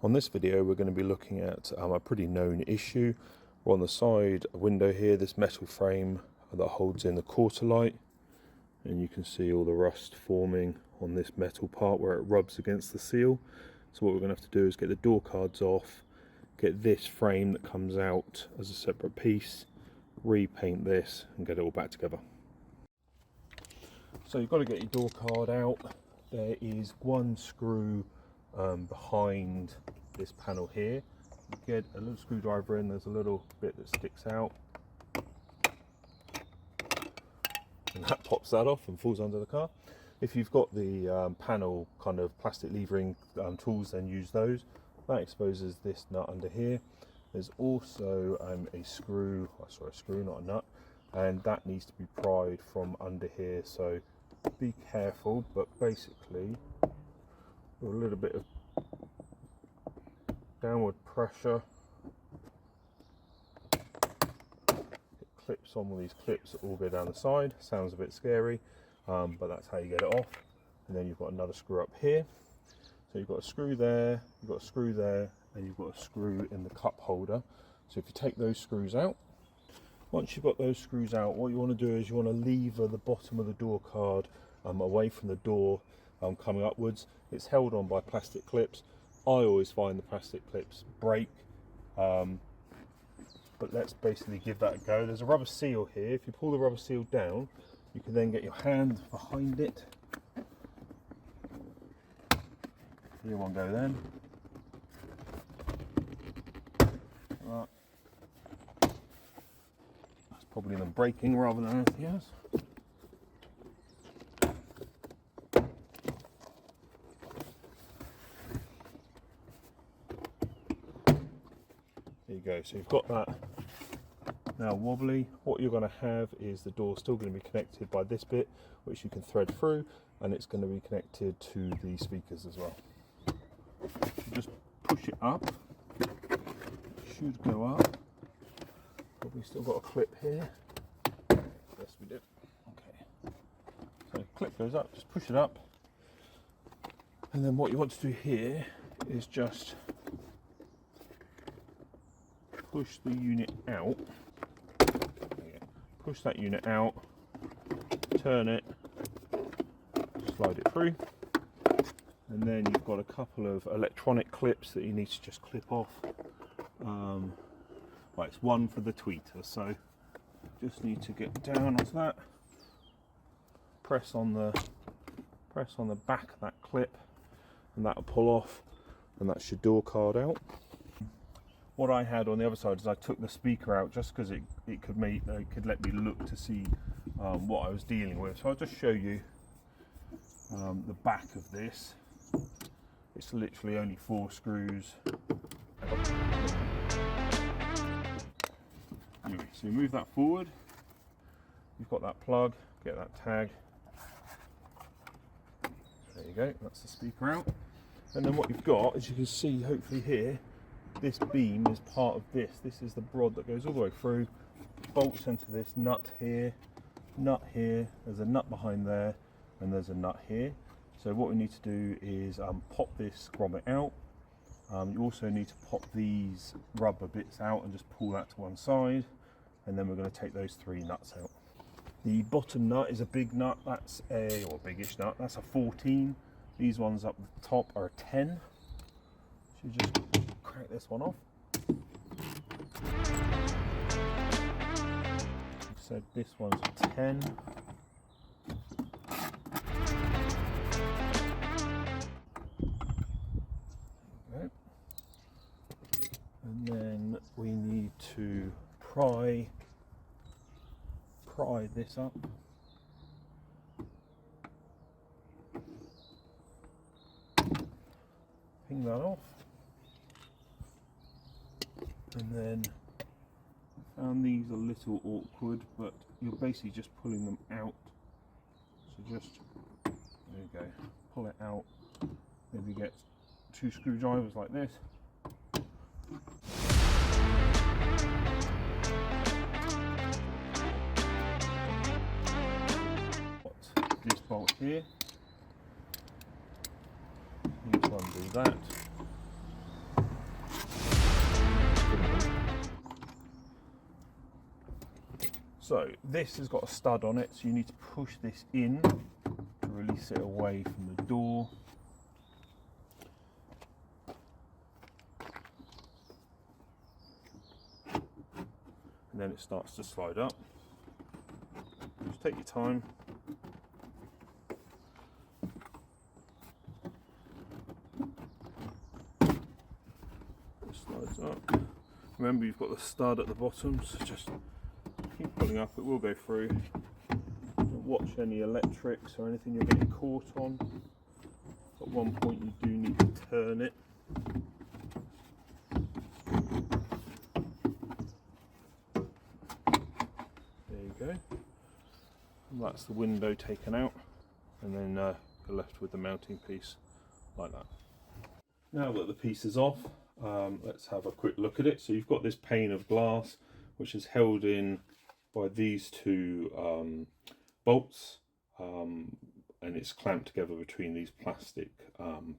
On this video we're going to be looking at a pretty known issue. We're on the side window here, this metal frame that holds in the quarter light, and you can see all the rust forming on this metal part where it rubs against the seal. So what we're going to have to do is get the door cards off, get this frame that comes out as a separate piece, repaint this and get it all back together. So you've got to get your door card out. There is one screw behind this panel here. You get a little screwdriver in, there's a little bit that sticks out, and that pops that off and falls under the car. If you've got the panel kind of plastic levering tools, then use those. That exposes this nut under here. There's also a screw, not a nut, and that needs to be pried from under here, so be careful, but basically with a little bit of downward pressure it clips on. With these clips that all go down the side. Sounds a bit scary, but that's how you get it off. And then you've got another screw up here, so you've got a screw there, you've got a screw there, and you've got a screw in the cup holder. So if you take those screws out, once you've got those screws out, what you want to do is you want to lever the bottom of the door card away from the door, coming upwards. It's held on by plastic clips. I always find the plastic clips break, but let's basically give that a go. There's a rubber seal here. If you pull the rubber seal down, you can then get your hand behind it. Give one go then. Right. That's probably them breaking rather than anything else. There you go, so you've got that now wobbly. What you're going to have is the door still going to be connected by this bit, which you can thread through, and it's going to be connected to the speakers as well. Just push it up, it should go up. Probably still got a clip here. Yes, we do. Okay, so clip goes up, just push it up, and then what you want to do here is just push the unit out. Push that unit out, turn it, slide it through, and then you've got a couple of electronic clips that you need to just clip off. Right, it's one for the tweeter, so just need to get down onto that, press on the back of that clip, and that'll pull off, and that's your door card out. What I had on the other side is I took the speaker out just because it could let me look to see what I was dealing with. So I'll just show you the back of this. It's literally only 4 screws. Anyway, so you move that forward. You've got that plug, get that tag. There you go, that's the speaker out. And then what you've got, as you can see hopefully here, this beam is part of this. This is the rod that goes all the way through, bolts into this nut here, there's a nut behind there, and there's a nut here. So what we need to do is pop this grommet out. You also need to pop these rubber bits out and just pull that to one side, and then we're going to take those 3 nuts out. The bottom nut is a big nut, that's or biggish nut, that's a 14. These ones up the top are a 10. So you just crack this one off. I've said this one's a 10. Okay. And then we need to pry this up. Ping that off. And then I found these a little awkward, but you're basically just pulling them out. So just, there you go, pull it out. Maybe get 2 screwdrivers like this. This bolt here. Need to undo that. So this has got a stud on it, so you need to push this in to release it away from the door. And then it starts to slide up. Just take your time. It slides up. Remember, you've got the stud at the bottom, so just keep pulling up, it will go through. Don't watch any electrics or anything you're getting caught on. At one point you do need to turn it. There you go. And that's the window taken out, and then you're left with the mounting piece like that. Now that the piece is off, let's have a quick look at it. So you've got this pane of glass which is held in by these two bolts, and it's clamped together between these plastic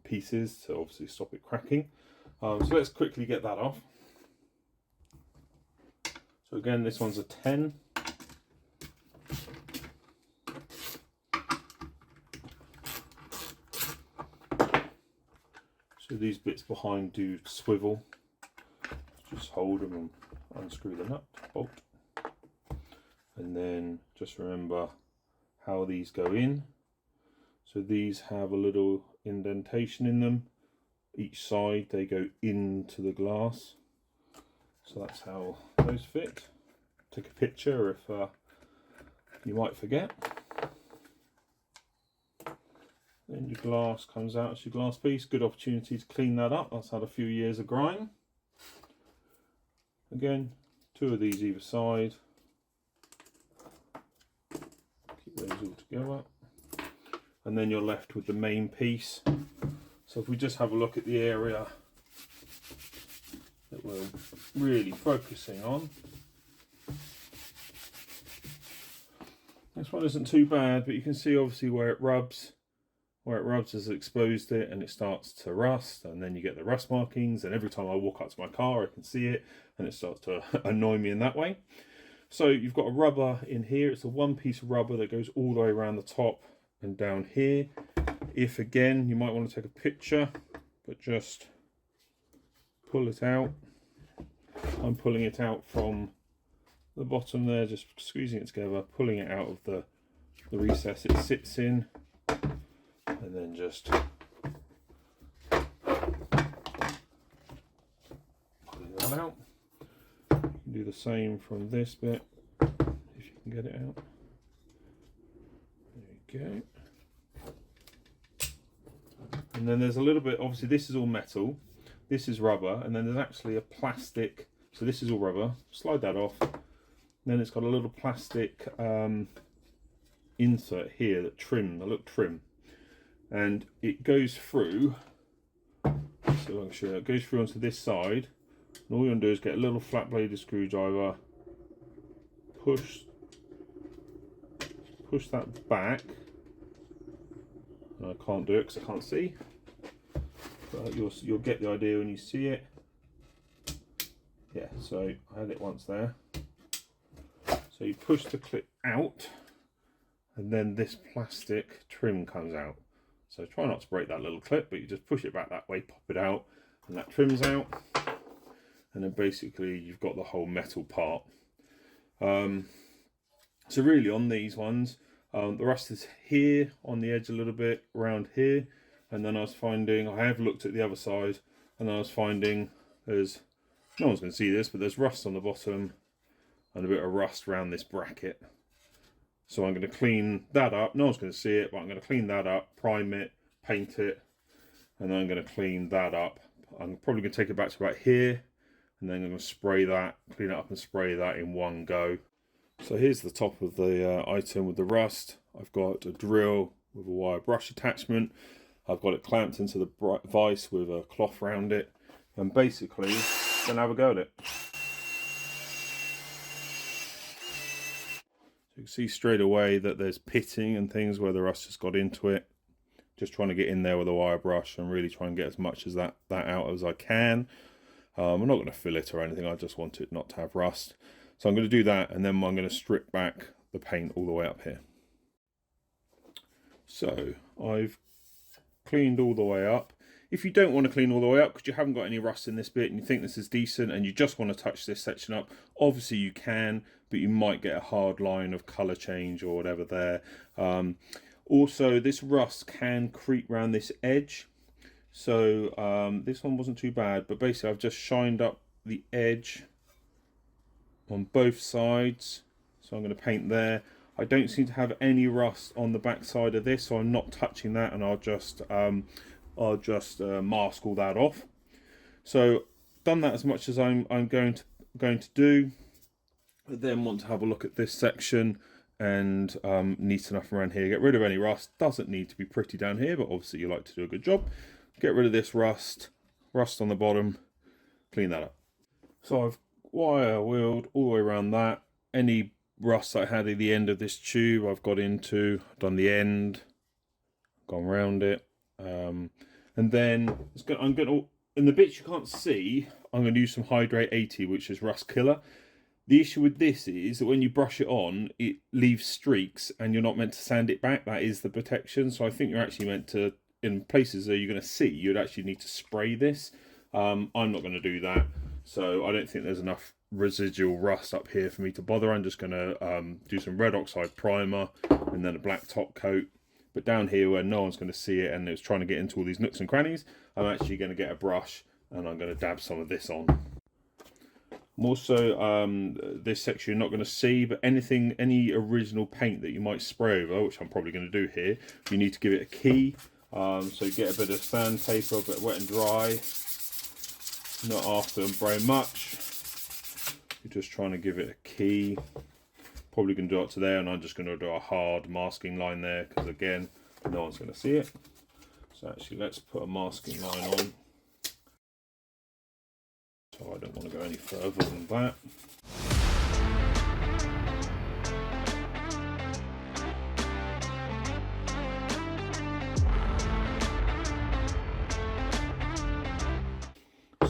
pieces to obviously stop it cracking. So let's quickly get that off. So again, this one's a 10. So these bits behind do swivel. Just hold them and unscrew the nut, bolt. And then just remember how these go in. So these have a little indentation in them. Each side they go into the glass. So that's how those fit. Take a picture if you might forget. Then your glass comes out as your glass piece. Good opportunity to clean that up. That's had a few years of grime. Again, two of these either side. Keep those all together. And then you're left with the main piece. So if we just have a look at the area that we're really focusing on. This one isn't too bad, but you can see obviously where it rubs. Where it rubs has exposed it and it starts to rust, and then you get the rust markings, and every time I walk up to my car I can see it and it starts to annoy me in that way. So you've got a rubber in here. It's a one piece of rubber that goes all the way around the top and down here. If again you might want to take a picture, but just pull it out. I'm pulling it out from the bottom there, just squeezing it together, pulling it out of the recess it sits in. And then just pulling that out. You can do the same from this bit if you can get it out. There you go. And then there's a little bit, obviously this is all metal, this is rubber, and then there's actually a plastic, so this is all rubber, slide that off. Then it's got a little plastic insert here that trim, a little trim. And it goes through, so I'll show you, it goes through onto this side, and all you're going to do is get a little flat bladed screwdriver, push that back. And I can't do it because I can't see, but you'll get the idea when you see it. Yeah, so I had it once there. So you push the clip out, and then this plastic trim comes out. So try not to break that little clip, but you just push it back that way, pop it out, and that trims out. And then basically you've got the whole metal part. So really on these ones, the rust is here on the edge a little bit, around here. And then I was finding, I have looked at the other side, and I was finding there's, no one's going to see this, but there's rust on the bottom and a bit of rust around this bracket. So I'm going to clean that up. No one's going to see it, but I'm going to clean that up, prime it, paint it, and then I'm going to clean that up. I'm probably going to take it back to about here, and then I'm going to spray that, clean it up and spray that in one go. So here's the top of the item with the rust. I've got a drill with a wire brush attachment. I've got it clamped into the vise with a cloth around it, and basically going to have a go at it. So you can see straight away that there's pitting and things where the rust has got into it. Just trying to get in there with a wire brush and really try and get as much as that out as I can. I'm not going to fill it or anything, I just want it not to have rust. So I'm going to do that, and then I'm going to strip back the paint all the way up here. So I've cleaned all the way up. If you don't want to clean all the way up because you haven't got any rust in this bit and you think this is decent and you just want to touch this section up, obviously you can, but you might get a hard line of colour change or whatever there. Also, this rust can creep around this edge. So this one wasn't too bad, but basically I've just shined up the edge on both sides. So I'm going to paint there. I don't seem to have any rust on the back side of this, so I'm not touching that, and I'll just mask all that off. So done that as much as I'm going to do. I then want to have a look at this section and neaten enough around here. Get rid of any rust. Doesn't need to be pretty down here, but obviously you like to do a good job. Get rid of this rust on the bottom, clean that up. So I've wire wheeled all the way around that. Any rust I had at the end of this tube I've got into, done the end, gone round it, and then I'm going to, in the bits you can't see, I'm going to use some Hydrate 80, which is rust killer. The issue with this is that when you brush it on, it leaves streaks and you're not meant to sand it back. That is the protection. So I think you're actually meant to, in places that you're going to see, you'd actually need to spray this. I'm not going to do that. So I don't think there's enough residual rust up here for me to bother. I'm just going to do some red oxide primer and then a black top coat. But down here where no one's going to see it and it's trying to get into all these nooks and crannies, I'm actually going to get a brush and I'm going to dab some of this on. I'm also, this section you're not going to see, but any original paint that you might spray over, which I'm probably going to do here, you need to give it a key. So get a bit of sandpaper, a bit wet and dry, not after them very much. You're just trying to give it a key. Probably going to do it to there, and I'm just going to do a hard masking line there, because again, no one's going to see it. So actually, let's put a masking line on. So I don't want to go any further than that.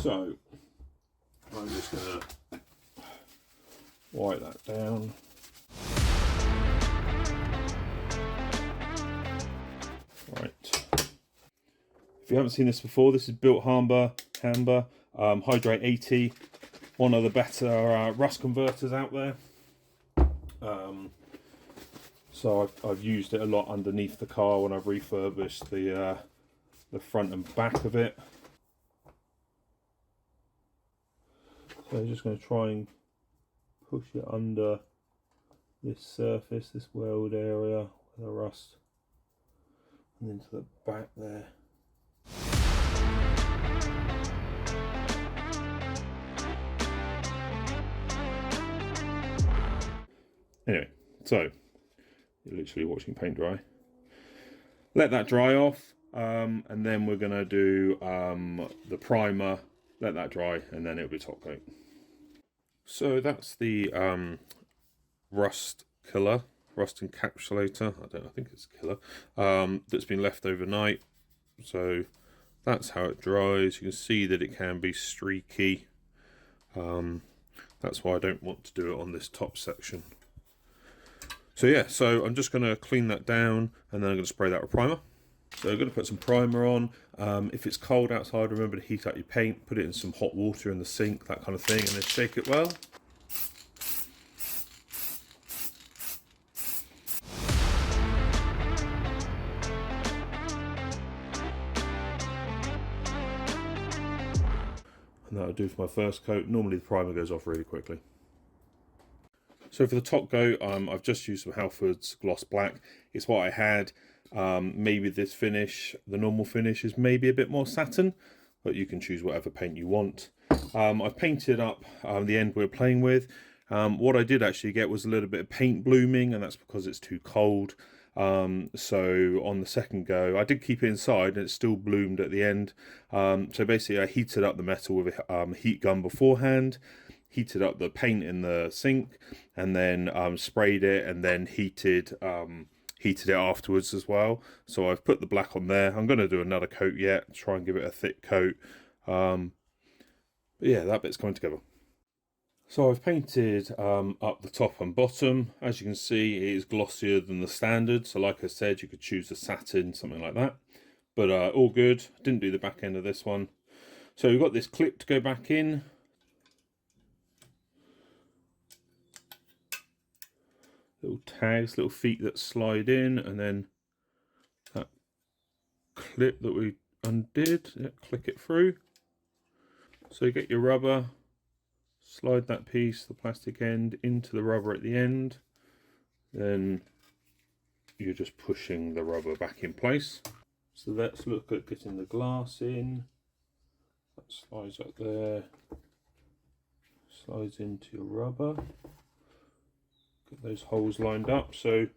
So I'm just going to wipe that down. Right. If you haven't seen this before, this is Built Hamber Hydrate 80, one of the better rust converters out there. So I've used it a lot underneath the car when I've refurbished the front and back of it. So I'm just going to try and push it under this surface, this weld area with the rust, and into the back there. Anyway, so you're literally watching paint dry. Let that dry off, and then we're going to do the primer. Let that dry, and then it'll be top coat. So that's the rust killer, rust encapsulator. I think it's killer. That's been left overnight. So that's how it dries. You can see that it can be streaky. That's why I don't want to do it on this top section. So yeah, so I'm just going to clean that down, and then I'm going to spray that with primer. So I'm going to put some primer on. If it's cold outside, remember to heat up your paint, put it in some hot water in the sink, that kind of thing, and then shake it well. And that'll do for my first coat. Normally the primer goes off really quickly. So for the top coat, I've just used some Halford's Gloss Black. It's what I had. Maybe this finish, the normal finish, is maybe a bit more satin, but you can choose whatever paint you want. I've painted up the end we're playing with. What I did actually get was a little bit of paint blooming, and that's because it's too cold. So on the second go, I did keep it inside and it still bloomed at the end. So basically I heated up the metal with a heat gun beforehand, heated up the paint in the sink, and then sprayed it, and then heated it afterwards as well. So I've put the black on there. I'm going to do another coat yet, try and give it a thick coat. But yeah, that bit's coming together. So I've painted up the top and bottom. As you can see, it is glossier than the standard. So like I said, you could choose a satin, something like that. But all good. Didn't do the back end of this one. So we've got this clip to go back in. Little tags, little feet that slide in, and then that clip that we undid, yeah, click it through. So you get your rubber, slide that piece, the plastic end, into the rubber at the end. Then you're just pushing the rubber back in place. So let's look at getting the glass in. That slides up there, slides into your rubber. Get those holes lined up. So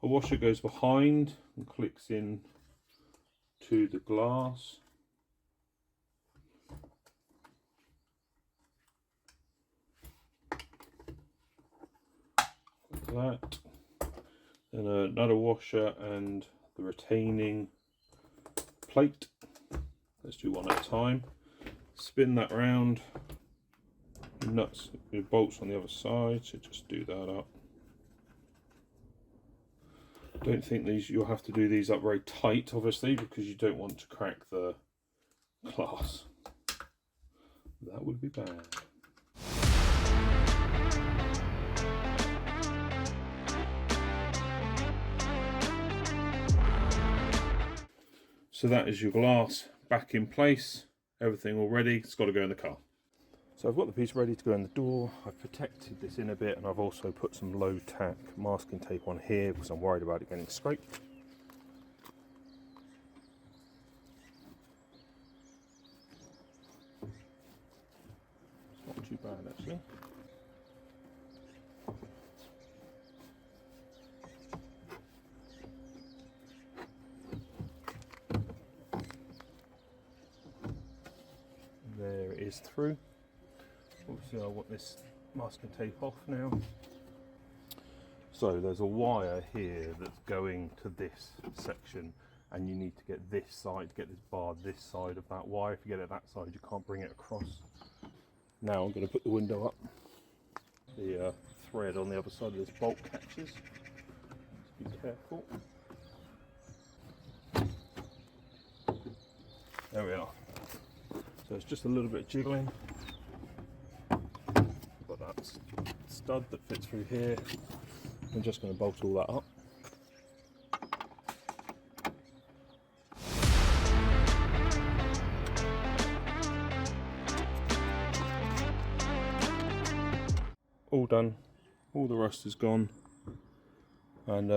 a washer goes behind and clicks in to the glass. Like that. Then another washer and the retaining plate. Let's do one at a time. Spin that round. Nuts, your bolts on the other side, so just do that up. Don't think these, you'll have to do these up very tight, obviously, because you don't want to crack the glass. That would be bad. So that is your glass back in place. Everything all ready. It's got to go in the car. So I've got the piece ready to go in the door. I've protected this in a bit, and I've also put some low tack masking tape on here because I'm worried about it getting scraped. It's not too bad actually. There it is through. Obviously I want this masking tape off now. So there's a wire here that's going to this section, and you need to get this side, get this bar this side of that wire. If you get it that side, you can't bring it across. Now I'm going to put the window up. The thread on the other side of this bolt catches. Just be careful. There we are. So it's just a little bit of jiggling. Got that stud that fits through here. I'm just going to bolt all that up. All done. All the rust is gone, and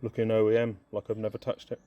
looking OEM like I've never touched it.